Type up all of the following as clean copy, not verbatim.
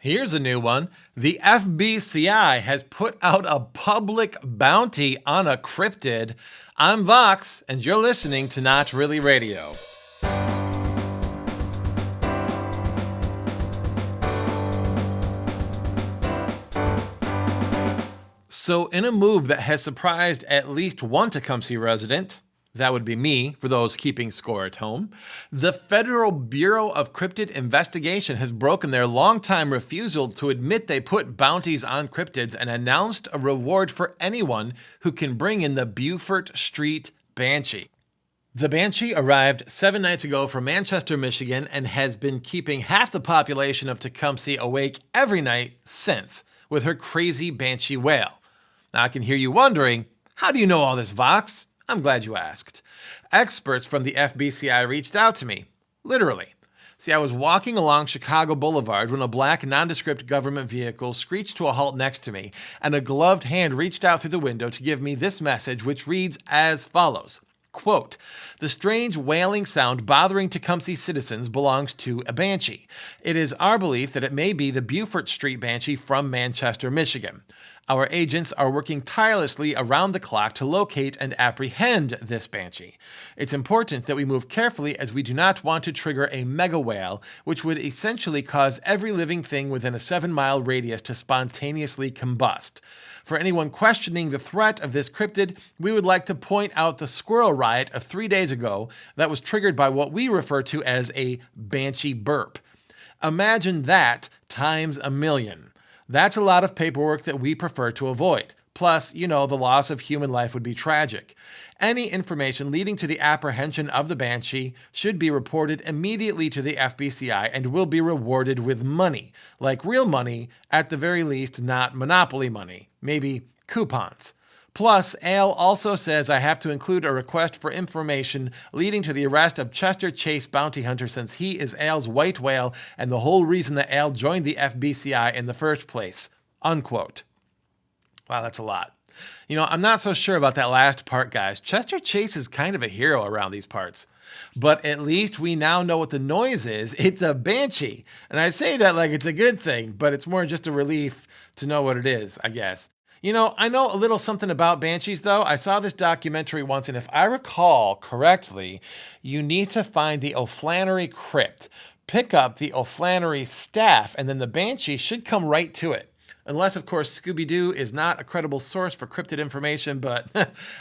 Here's a new one. The FBCI has put out a public bounty on a cryptid. I'm Vox, and you're listening to Not Really Radio. So in a move that has surprised at least one Tecumseh resident, that would be me, for those keeping score at home, the Federal Bureau of Cryptid Investigation has broken their longtime refusal to admit they put bounties on cryptids and announced a reward for anyone who can bring in the Beaufort Street Banshee. The Banshee arrived 7 nights ago from Manchester, Michigan, and has been keeping half the population of Tecumseh awake every night since, with her crazy Banshee wail. Now, I can hear you wondering, how do you know all this, Vox? I'm glad you asked. Experts from the FBCI reached out to me. Literally. See, I was walking along Chicago Blvd when a black nondescript government vehicle screeched to a halt next to me, and a gloved hand reached out through the window to give me this message, which reads as follows. Quote, the strange wailing sound bothering Tecumseh citizens belongs to a banshee. It is our belief that it may be the Beaufort Street Banshee from Manchester, Michigan. Our agents are working tirelessly around the clock to locate and apprehend this banshee. It's important that we move carefully as we do not want to trigger a mega wail, which would essentially cause every living thing within a 7-mile radius to spontaneously combust. For anyone questioning the threat of this cryptid, we would like to point out the squirrel riot of 3 days ago that was triggered by what we refer to as a banshee burp. Imagine that times a million. That's a lot of paperwork that we prefer to avoid. Plus, the loss of human life would be tragic. Any information leading to the apprehension of the Banshee should be reported immediately to the FBCI and will be rewarded with money, like real money, at the very least not monopoly money, maybe coupons. Plus, Ale also says I have to include a request for information leading to the arrest of Chester Chase bounty hunter since he is Ale's white whale and the whole reason that Ale joined the FBCI in the first place. Unquote. Wow, that's a lot. I'm not so sure about that last part, guys. Chester Chase is kind of a hero around these parts. But at least we now know what the noise is. It's a banshee. And I say that like it's a good thing, but it's more just a relief to know what it is, I guess. I know a little something about banshees, though. I saw this documentary once, and if I recall correctly, you need to find the O'Flannery crypt, pick up the O'Flannery staff, and then the banshee should come right to it. Unless, of course, Scooby-Doo is not a credible source for cryptid information, but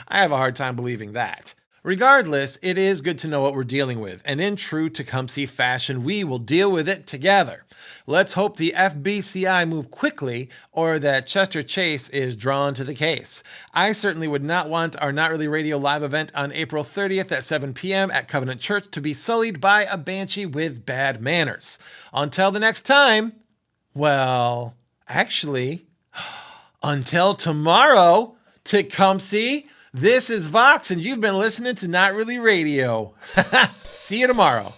I have a hard time believing that. Regardless, it is good to know what we're dealing with, and in true Tecumseh fashion, we will deal with it together. Let's hope the FBCI move quickly, or that Chester Chase is drawn to the case. I certainly would not want our Not Really Radio live event on April 30th at 7 p.m. at Covenant Church to be sullied by a banshee with bad manners. Until the next time, well, actually, until tomorrow, Tecumseh. This is Vox, and you've been listening to Not Really Radio. See you tomorrow.